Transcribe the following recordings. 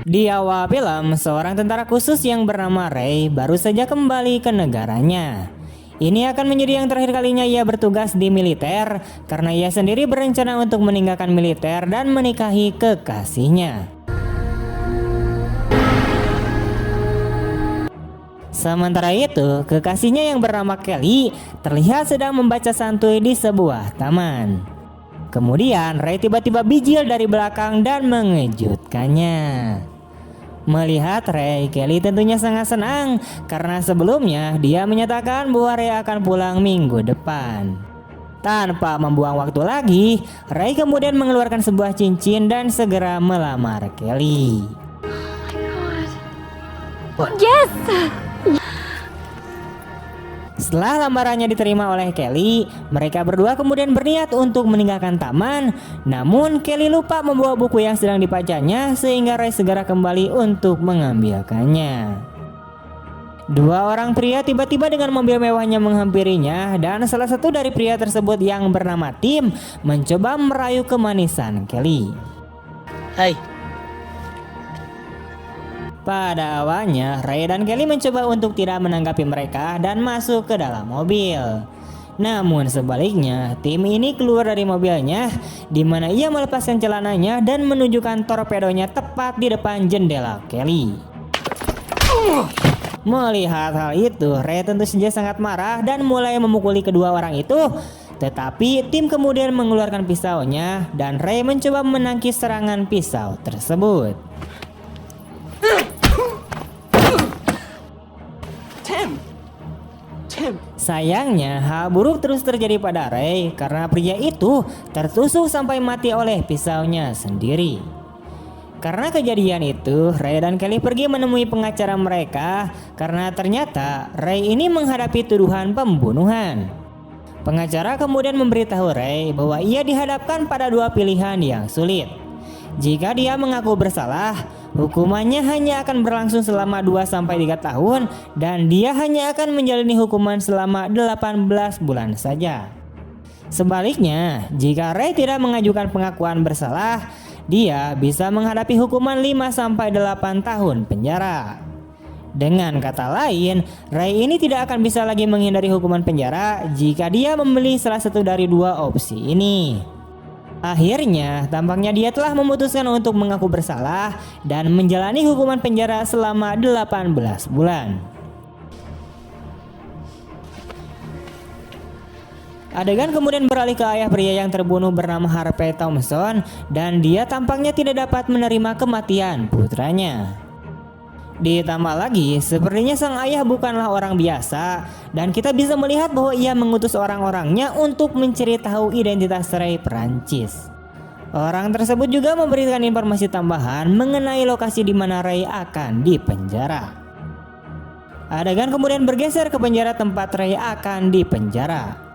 Di awal film, seorang tentara khusus yang bernama Ray baru saja kembali ke negaranya. Ini akan menjadi yang terakhir kalinya ia bertugas di militer karena ia sendiri berencana untuk meninggalkan militer dan menikahi kekasihnya. Sementara itu, kekasihnya yang bernama Kelly terlihat sedang membaca santuy di sebuah taman. Kemudian Ray tiba-tiba bijil dari belakang dan mengejutkannya. Melihat Ray, Kelly tentunya sangat senang karena sebelumnya dia menyatakan bahwa Ray akan pulang minggu depan. Tanpa membuang waktu lagi, Ray kemudian mengeluarkan sebuah cincin dan segera melamar Kelly. Yes! Setelah lamarannya diterima oleh Kelly, mereka berdua kemudian berniat untuk meninggalkan taman. Namun Kelly lupa membawa buku yang sedang dibacanya sehingga Ray segera kembali untuk mengambilkannya. Dua orang pria tiba-tiba dengan mobil mewahnya menghampirinya dan salah satu dari pria tersebut yang bernama Tim mencoba merayu kemanisan Kelly. Hey. Pada awalnya, Ray dan Kelly mencoba untuk tidak menanggapi mereka dan masuk ke dalam mobil. Namun sebaliknya, Tim ini keluar dari mobilnya di mana ia melepaskan celananya dan menunjukkan torpedonya tepat di depan jendela Kelly. Melihat hal itu, Ray tentu saja sangat marah dan mulai memukuli kedua orang itu. Tetapi Tim kemudian mengeluarkan pisaunya dan Ray mencoba menangkis serangan pisau tersebut. Sayangnya, hal buruk terus terjadi pada Ray karena pria itu tertusuk sampai mati oleh pisaunya sendiri. Karena kejadian itu, Ray dan Kelly pergi menemui pengacara mereka karena ternyata Ray ini menghadapi tuduhan pembunuhan. Pengacara kemudian memberitahu Ray bahwa ia dihadapkan pada dua pilihan yang sulit. Jika dia mengaku bersalah, hukumannya hanya akan berlangsung selama 2-3 tahun dan dia hanya akan menjalani hukuman selama 18 bulan saja. Sebaliknya, jika Ray tidak mengajukan pengakuan bersalah, dia bisa menghadapi hukuman 5-8 tahun penjara. Dengan kata lain, Ray ini tidak akan bisa lagi menghindari hukuman penjara jika dia memilih salah satu dari dua opsi ini. Akhirnya, tampaknya dia telah memutuskan untuk mengaku bersalah dan menjalani hukuman penjara selama 18 bulan. Adegan kemudian beralih ke ayah pria yang terbunuh bernama Harvey Thompson dan dia tampaknya tidak dapat menerima kematian putranya. Ditambah lagi, sepertinya sang ayah bukanlah orang biasa dan kita bisa melihat bahwa ia mengutus orang-orangnya untuk mencari tahu identitas Ray Perancis. Orang tersebut juga memberikan informasi tambahan mengenai lokasi di mana Ray akan dipenjara. Adegan kemudian bergeser ke penjara tempat Ray akan dipenjara.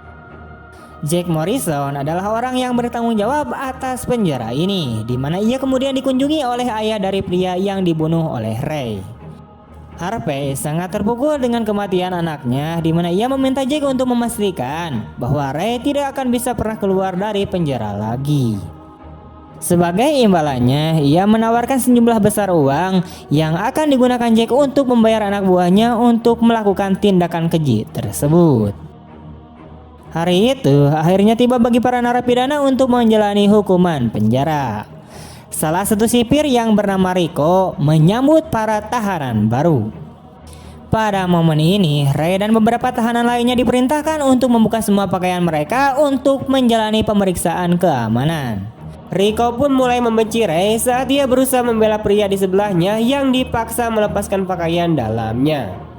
Jack Morrison adalah orang yang bertanggung jawab atas penjara ini, di mana ia kemudian dikunjungi oleh ayah dari pria yang dibunuh oleh Ray. Harvey sangat terpukul dengan kematian anaknya, di mana ia meminta Jack untuk memastikan bahwa Ray tidak akan bisa pernah keluar dari penjara lagi. Sebagai imbalannya, ia menawarkan sejumlah besar uang yang akan digunakan Jack untuk membayar anak buahnya untuk melakukan tindakan keji tersebut. Hari itu akhirnya tiba bagi para narapidana untuk menjalani hukuman penjara. Salah satu sipir yang bernama Rico menyambut para tahanan baru. Pada momen ini, Ray dan beberapa tahanan lainnya diperintahkan untuk membuka semua pakaian mereka untuk menjalani pemeriksaan keamanan. Rico pun mulai membenci Ray saat dia berusaha membela pria di sebelahnya yang dipaksa melepaskan pakaian dalamnya.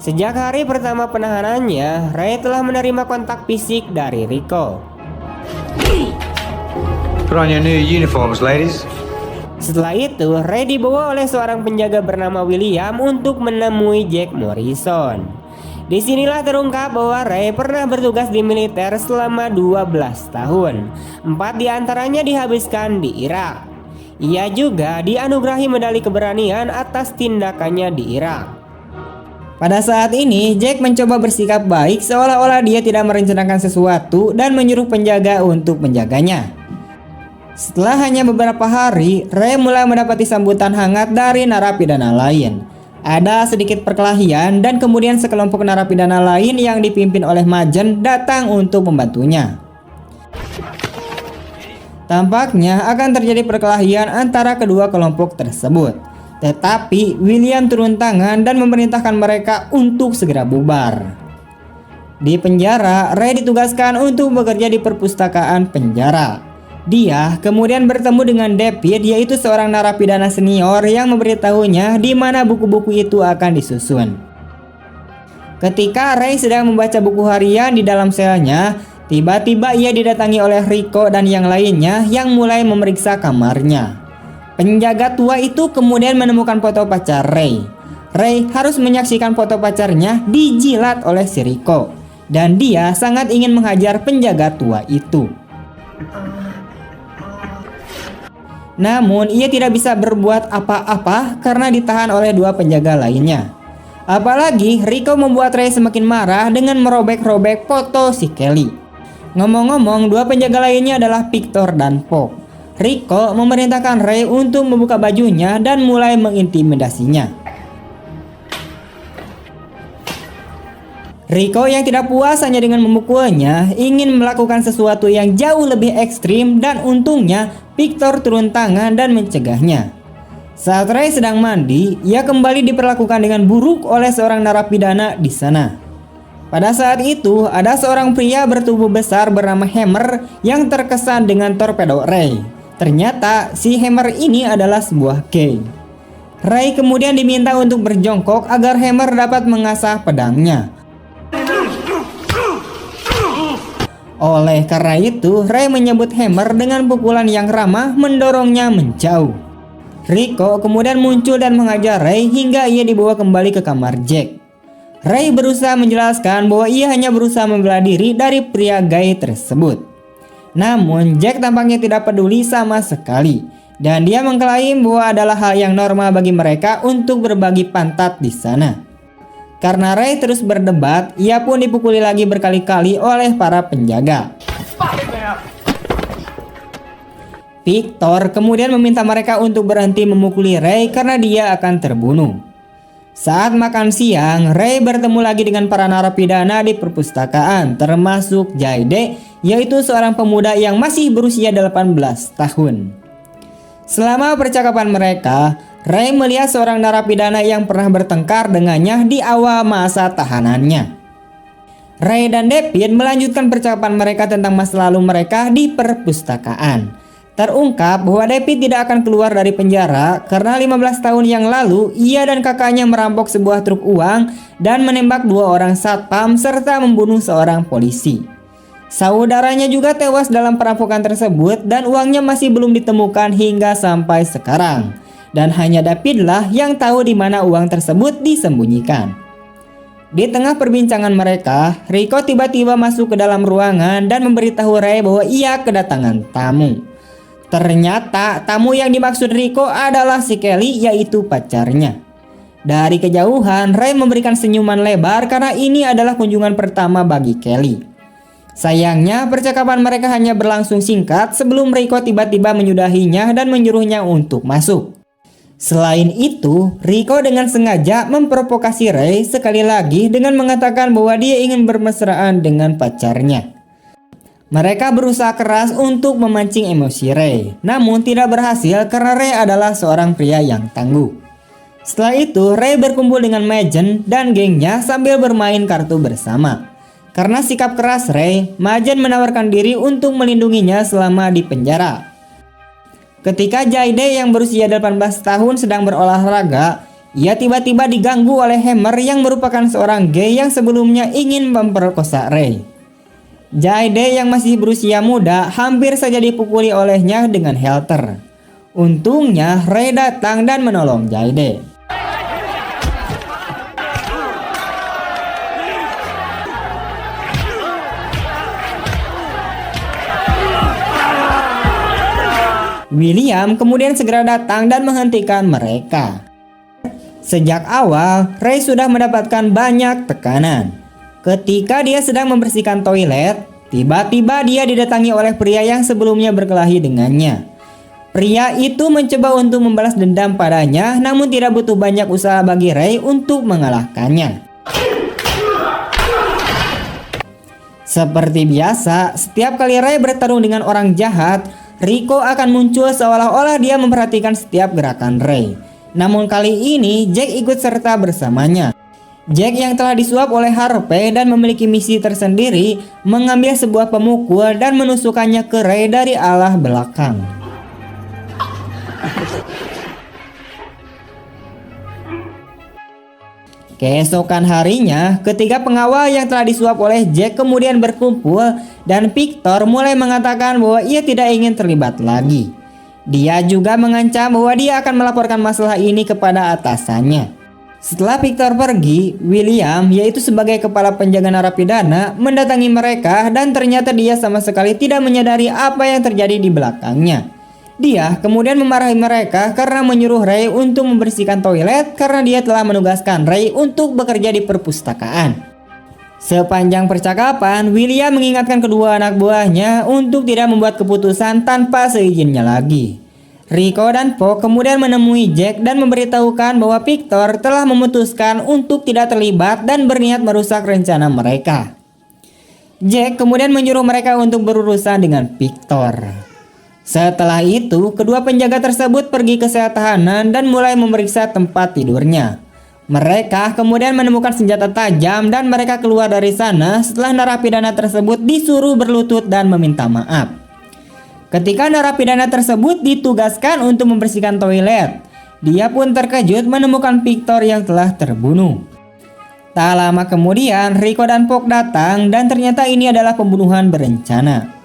Sejak hari pertama penahanannya, Ray telah menerima kontak fisik dari Rico. Put on your new uniforms, ladies. Setelah itu, Ray dibawa oleh seorang penjaga bernama William untuk menemui Jack Morrison. Disinilah terungkap bahwa Ray pernah bertugas di militer selama 12 tahun. 4 diantaranya dihabiskan di Irak. Ia juga dianugerahi medali keberanian atas tindakannya di Irak. Pada saat ini, Jack mencoba bersikap baik seolah-olah dia tidak merencanakan sesuatu dan menyuruh penjaga untuk menjaganya. Setelah hanya beberapa hari, Ray mulai mendapati sambutan hangat dari narapidana lain. Ada sedikit perkelahian dan kemudian sekelompok narapidana lain yang dipimpin oleh Majen datang untuk membantunya. Tampaknya akan terjadi perkelahian antara kedua kelompok tersebut. Tetapi William turun tangan dan memerintahkan mereka untuk segera bubar. Di penjara, Ray ditugaskan untuk bekerja di perpustakaan penjara. Dia kemudian bertemu dengan David, yaitu seorang narapidana senior yang memberitahunya di mana buku-buku itu akan disusun. Ketika Ray sedang membaca buku harian di dalam selnya, tiba-tiba ia didatangi oleh Rico dan yang lainnya yang mulai memeriksa kamarnya. Penjaga tua itu kemudian menemukan foto pacar Ray. Ray harus menyaksikan foto pacarnya dijilat oleh si Rico, dan dia sangat ingin menghajar penjaga tua itu. Namun ia tidak bisa berbuat apa-apa karena ditahan oleh dua penjaga lainnya. Apalagi Rico membuat Ray semakin marah dengan merobek-robek foto si Kelly. Ngomong-ngomong, dua penjaga lainnya adalah Victor dan Pop. Rico memerintahkan Ray untuk membuka bajunya dan mulai mengintimidasinya. Rico yang tidak puas hanya dengan memukulnya, ingin melakukan sesuatu yang jauh lebih ekstrim dan untungnya Victor turun tangan dan mencegahnya. Saat Ray sedang mandi, ia kembali diperlakukan dengan buruk oleh seorang narapidana di sana. Pada saat itu, ada seorang pria bertubuh besar bernama Hammer yang terkesan dengan torpedo Ray. Ternyata si Hammer ini adalah sebuah geng. Ray kemudian diminta untuk berjongkok agar Hammer dapat mengasah pedangnya. Oleh karena itu, Ray menyebut Hammer dengan pukulan yang ramah mendorongnya menjauh. Rico kemudian muncul dan mengajar Ray hingga ia dibawa kembali ke kamar Jack. Ray berusaha menjelaskan bahwa ia hanya berusaha membela diri dari pria gay tersebut. Namun Jack tampaknya tidak peduli sama sekali, dan dia mengklaim bahwa adalah hal yang normal bagi mereka untuk berbagi pantat di sana. Karena Ray terus berdebat, ia pun dipukuli lagi berkali-kali oleh para penjaga. Victor kemudian meminta mereka untuk berhenti memukuli Ray karena dia akan terbunuh. Saat makan siang, Ray bertemu lagi dengan para narapidana di perpustakaan, termasuk Jayde, yaitu seorang pemuda yang masih berusia 18 tahun. Selama percakapan mereka, Ray melihat seorang narapidana yang pernah bertengkar dengannya di awal masa tahanannya. Ray dan David melanjutkan percakapan mereka tentang masa lalu mereka di perpustakaan. Terungkap bahwa David tidak akan keluar dari penjara karena 15 tahun yang lalu ia dan kakaknya merampok sebuah truk uang dan menembak dua orang satpam serta membunuh seorang polisi. Saudaranya juga tewas dalam perampokan tersebut dan uangnya masih belum ditemukan hingga sampai sekarang. Dan hanya David lah yang tahu di mana uang tersebut disembunyikan. Di tengah perbincangan mereka, Rico tiba-tiba masuk ke dalam ruangan dan memberitahu Ray bahwa ia kedatangan tamu. Ternyata tamu yang dimaksud Rico adalah si Kelly, yaitu pacarnya. Dari kejauhan, Ray memberikan senyuman lebar karena ini adalah kunjungan pertama bagi Kelly. Sayangnya percakapan mereka hanya berlangsung singkat sebelum Rico tiba-tiba menyudahinya dan menyuruhnya untuk masuk. Selain itu, Rico dengan sengaja memprovokasi Ray sekali lagi dengan mengatakan bahwa dia ingin bermesraan dengan pacarnya. Mereka berusaha keras untuk memancing emosi Ray, namun tidak berhasil karena Ray adalah seorang pria yang tangguh. Setelah itu, Ray berkumpul dengan Majen dan gengnya sambil bermain kartu bersama. Karena sikap keras Ray, Majen menawarkan diri untuk melindunginya selama di penjara. Ketika Jayde yang berusia 18 tahun sedang berolahraga, ia tiba-tiba diganggu oleh Hammer yang merupakan seorang gay yang sebelumnya ingin memperkosa Ray. Jayde yang masih berusia muda hampir saja dipukuli olehnya dengan halter. Untungnya Ray datang dan menolong Jayde. William kemudian segera datang dan menghentikan mereka. Sejak awal, Ray sudah mendapatkan banyak tekanan. Ketika dia sedang membersihkan toilet, Tiba-tiba dia didatangi oleh pria yang sebelumnya berkelahi dengannya. Pria itu mencoba untuk membalas dendam padanya, namun tidak butuh banyak usaha bagi Ray untuk mengalahkannya. Seperti biasa, setiap kali Ray bertarung dengan orang jahat, Rico akan muncul seolah-olah dia memperhatikan setiap gerakan Ray. Namun kali ini Jack ikut serta bersamanya. Jack yang telah disuap oleh Harvey dan memiliki misi tersendiri mengambil sebuah pemukul dan menusukkannya ke Ray dari arah belakang. Keesokan harinya, ketiga pengawal yang telah disuap oleh Jack kemudian berkumpul dan Victor mulai mengatakan bahwa ia tidak ingin terlibat lagi. Dia juga mengancam bahwa dia akan melaporkan masalah ini kepada atasannya. Setelah Victor pergi, William, yaitu sebagai kepala penjaga narapidana, mendatangi mereka dan ternyata dia sama sekali tidak menyadari apa yang terjadi di belakangnya. Dia kemudian memarahi mereka karena menyuruh Ray untuk membersihkan toilet karena dia telah menugaskan Ray untuk bekerja di perpustakaan. Sepanjang percakapan, William mengingatkan kedua anak buahnya untuk tidak membuat keputusan tanpa seizinnya lagi. Rico dan Fogg kemudian menemui Jack dan memberitahukan bahwa Victor telah memutuskan untuk tidak terlibat dan berniat merusak rencana mereka. Jack kemudian menyuruh mereka untuk berurusan dengan Victor. Setelah itu, kedua penjaga tersebut pergi ke sel tahanan dan mulai memeriksa tempat tidurnya. Mereka kemudian menemukan senjata tajam dan mereka keluar dari sana setelah narapidana tersebut disuruh berlutut dan meminta maaf. Ketika narapidana tersebut ditugaskan untuk membersihkan toilet, dia pun terkejut menemukan Victor yang telah terbunuh. Tak lama kemudian, Rico dan Fogg datang dan ternyata ini adalah pembunuhan berencana.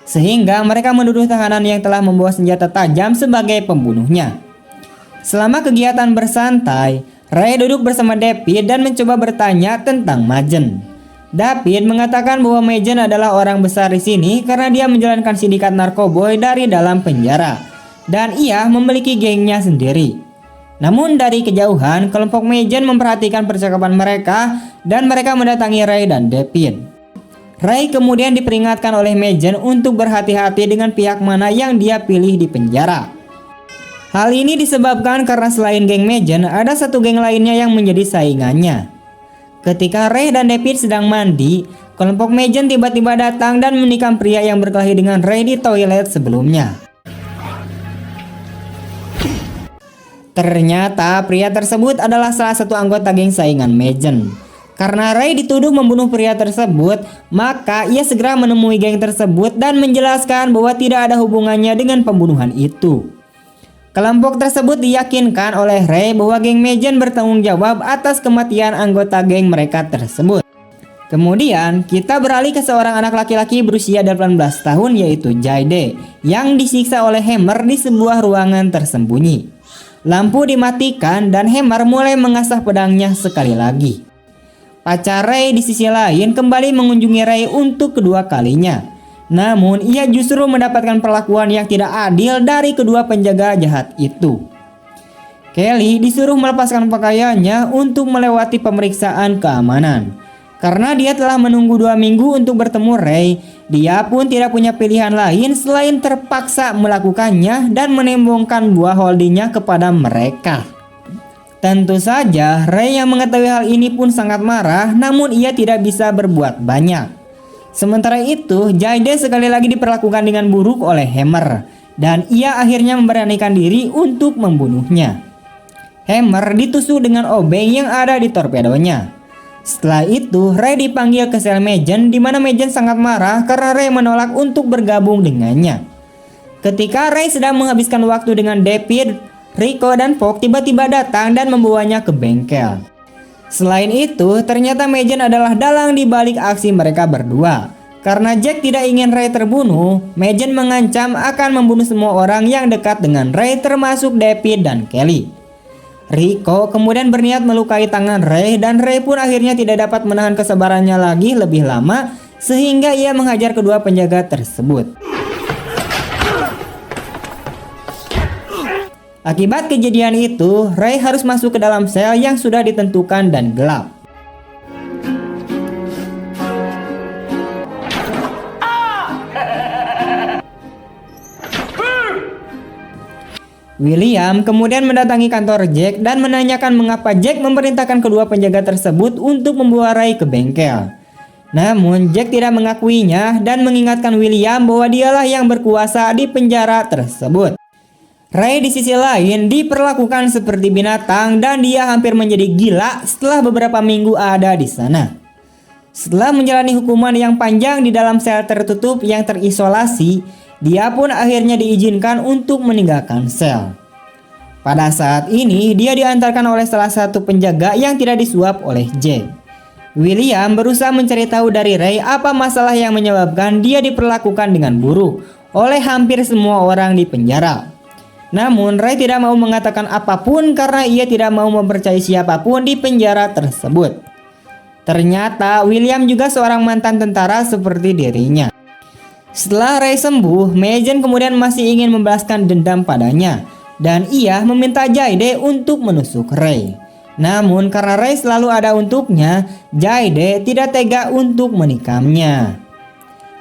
Sehingga mereka menuduh tahanan yang telah membawa senjata tajam sebagai pembunuhnya. Selama kegiatan bersantai, Ray duduk bersama David dan mencoba bertanya tentang Majen. David mengatakan bahwa Majen adalah orang besar di sini karena dia menjalankan sindikat narkoboy dari dalam penjara dan ia memiliki gengnya sendiri. Namun dari kejauhan, kelompok Majen memperhatikan percakapan mereka dan mereka mendatangi Ray dan David. Ray kemudian diperingatkan oleh Majen untuk berhati-hati dengan pihak mana yang dia pilih di penjara. Hal ini disebabkan karena selain geng Majen, ada satu geng lainnya yang menjadi saingannya. Ketika Ray dan David sedang mandi, kelompok Majen tiba-tiba datang dan menikam pria yang berkelahi dengan Ray di toilet sebelumnya. Ternyata pria tersebut adalah salah satu anggota geng saingan Majen. Karena Ray dituduh membunuh pria tersebut, maka ia segera menemui geng tersebut dan menjelaskan bahwa tidak ada hubungannya dengan pembunuhan itu. Kelompok tersebut diyakinkan oleh Ray bahwa geng Majen bertanggung jawab atas kematian anggota geng mereka tersebut. Kemudian kita beralih ke seorang anak laki-laki berusia 18 tahun yaitu Jayde yang disiksa oleh Hammer di sebuah ruangan tersembunyi. Lampu dimatikan dan Hammer mulai mengasah pedangnya sekali lagi. Pacar Ray di sisi lain kembali mengunjungi Ray untuk kedua kalinya. Namun ia justru mendapatkan perlakuan yang tidak adil dari kedua penjaga jahat itu. Kelly disuruh melepaskan pakaiannya untuk melewati pemeriksaan keamanan. Karena dia telah menunggu 2 minggu untuk bertemu Ray, dia pun tidak punya pilihan lain selain terpaksa melakukannya dan menembongkan buah holdingnya kepada mereka. Tentu saja, Ray yang mengetahui hal ini pun sangat marah, namun ia tidak bisa berbuat banyak. Sementara itu, Jayde sekali lagi diperlakukan dengan buruk oleh Hammer, dan ia akhirnya memberanikan diri untuk membunuhnya. Hammer ditusuk dengan obeng yang ada di torpedonya. Setelah itu, Ray dipanggil ke sel Majen, di mana Majen sangat marah karena Ray menolak untuk bergabung dengannya. Ketika Ray sedang menghabiskan waktu dengan David, Rico dan Fogg tiba-tiba datang dan membawanya ke bengkel. Selain itu, ternyata Majen adalah dalang di balik aksi mereka berdua. Karena Jack tidak ingin Ray terbunuh, Majen mengancam akan membunuh semua orang yang dekat dengan Ray termasuk David dan Kelly. Rico kemudian berniat melukai tangan Ray dan Ray pun akhirnya tidak dapat menahan kesabarannya lagi lebih lama sehingga ia menghajar kedua penjaga tersebut. Akibat kejadian itu, Ray harus masuk ke dalam sel yang sudah ditentukan dan gelap. William kemudian mendatangi kantor Jack dan menanyakan mengapa Jack memerintahkan kedua penjaga tersebut untuk membawa Ray ke bengkel. Namun Jack tidak mengakuinya dan mengingatkan William bahwa dialah yang berkuasa di penjara tersebut. Ray di sisi lain diperlakukan seperti binatang dan dia hampir menjadi gila setelah beberapa minggu ada di sana. Setelah menjalani hukuman yang panjang di dalam sel tertutup yang terisolasi, dia pun akhirnya diizinkan untuk meninggalkan sel. Pada saat ini, dia diantarkan oleh salah satu penjaga yang tidak disuap oleh Jack. William berusaha mencari tahu dari Ray apa masalah yang menyebabkan dia diperlakukan dengan buruk oleh hampir semua orang di penjara. Namun Ray tidak mau mengatakan apapun karena ia tidak mau mempercayai siapapun di penjara tersebut. Ternyata William juga seorang mantan tentara seperti dirinya. Setelah Ray sembuh, Majen kemudian masih ingin membalaskan dendam padanya dan ia meminta Jayde untuk menusuk Ray. Namun karena Ray selalu ada untuknya, Jayde tidak tega untuk menikamnya.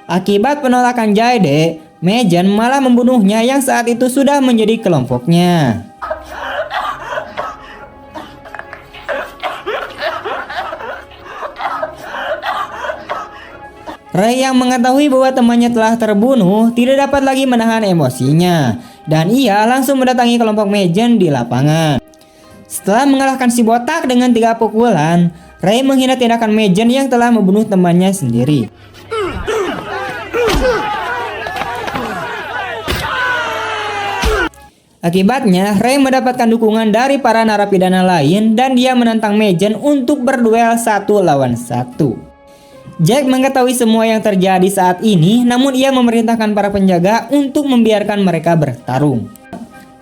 Akibat penolakan Jayde, Majen malah membunuhnya yang saat itu sudah menjadi kelompoknya. Ray yang mengetahui bahwa temannya telah terbunuh tidak dapat lagi menahan emosinya dan ia langsung mendatangi kelompok Majen di lapangan. Setelah mengalahkan si botak dengan 3 pukulan, Ray menghina tindakan Majen yang telah membunuh temannya sendiri. Akibatnya, Ray mendapatkan dukungan dari para narapidana lain dan dia menantang Majen untuk berduel 1 lawan 1. Jack mengetahui semua yang terjadi saat ini, namun ia memerintahkan para penjaga untuk membiarkan mereka bertarung.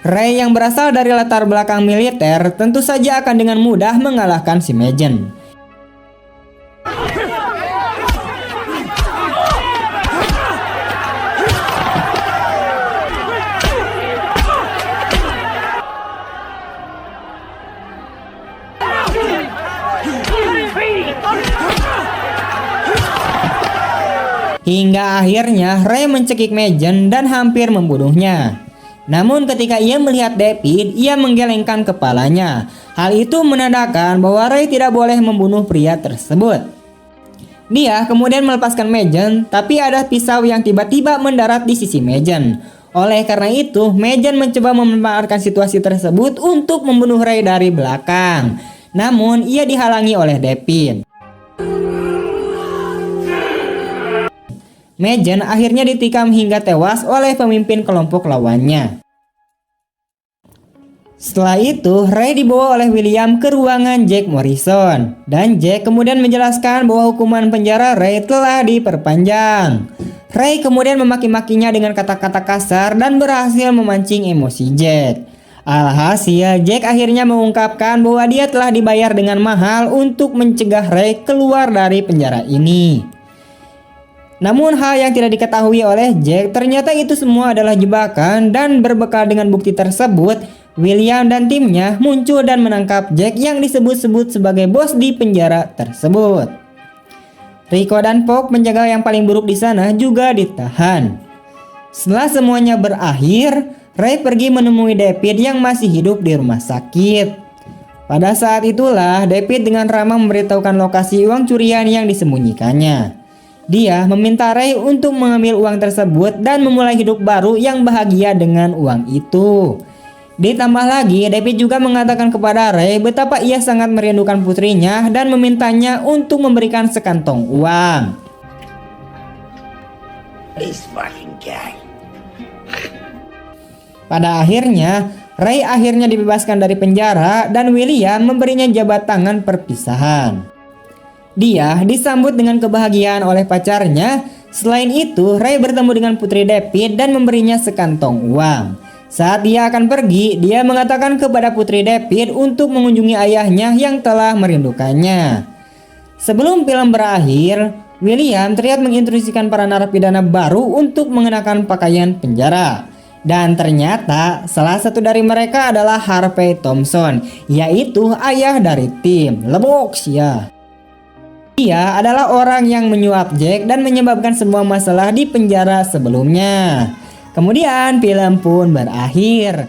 Ray yang berasal dari latar belakang militer tentu saja akan dengan mudah mengalahkan si Majen. Hingga akhirnya Ray mencekik Majen dan hampir membunuhnya. Namun ketika ia melihat David, ia menggelengkan kepalanya. Hal itu menandakan bahwa Ray tidak boleh membunuh pria tersebut. Dia kemudian melepaskan Majen, tapi ada pisau yang tiba-tiba mendarat di sisi Majen. Oleh karena itu, Majen mencoba memanfaatkan situasi tersebut untuk membunuh Ray dari belakang. Namun ia dihalangi oleh David. Majen akhirnya ditikam hingga tewas oleh pemimpin kelompok lawannya. Setelah itu, Ray dibawa oleh William ke ruangan Jack Morrison. Dan Jack kemudian menjelaskan bahwa hukuman penjara Ray telah diperpanjang. Ray kemudian memaki-makinya dengan kata-kata kasar dan berhasil memancing emosi Jack. Alhasil, Jack akhirnya mengungkapkan bahwa dia telah dibayar dengan mahal untuk mencegah Ray keluar dari penjara ini. Namun hal yang tidak diketahui oleh Jack ternyata itu semua adalah jebakan dan berbekal dengan bukti tersebut, William dan timnya muncul dan menangkap Jack yang disebut-sebut sebagai bos di penjara tersebut. Rico dan Pop, penjaga yang paling buruk di sana, juga ditahan. Setelah semuanya berakhir, Ray pergi menemui David yang masih hidup di rumah sakit. Pada saat itulah David dengan ramah memberitahukan lokasi uang curian yang disembunyikannya. Dia meminta Ray untuk mengambil uang tersebut dan memulai hidup baru yang bahagia dengan uang itu. Ditambah lagi, David juga mengatakan kepada Ray betapa ia sangat merindukan putrinya dan memintanya untuk memberikan sekantong uang. Pada akhirnya, Ray akhirnya dibebaskan dari penjara dan William memberinya jabat tangan perpisahan. Dia disambut dengan kebahagiaan oleh pacarnya. Selain itu, Ray bertemu dengan putri David dan memberinya sekantong uang. Saat dia akan pergi, dia mengatakan kepada putri David untuk mengunjungi ayahnya yang telah merindukannya. Sebelum film berakhir, William terlihat menginstruksikan para narapidana baru untuk mengenakan pakaian penjara. Dan ternyata salah satu dari mereka adalah Harvey Thompson, yaitu ayah dari Tim Lebox ya. Dia adalah orang yang menyuap Jack dan menyebabkan semua masalah di penjara sebelumnya. Kemudian film pun berakhir.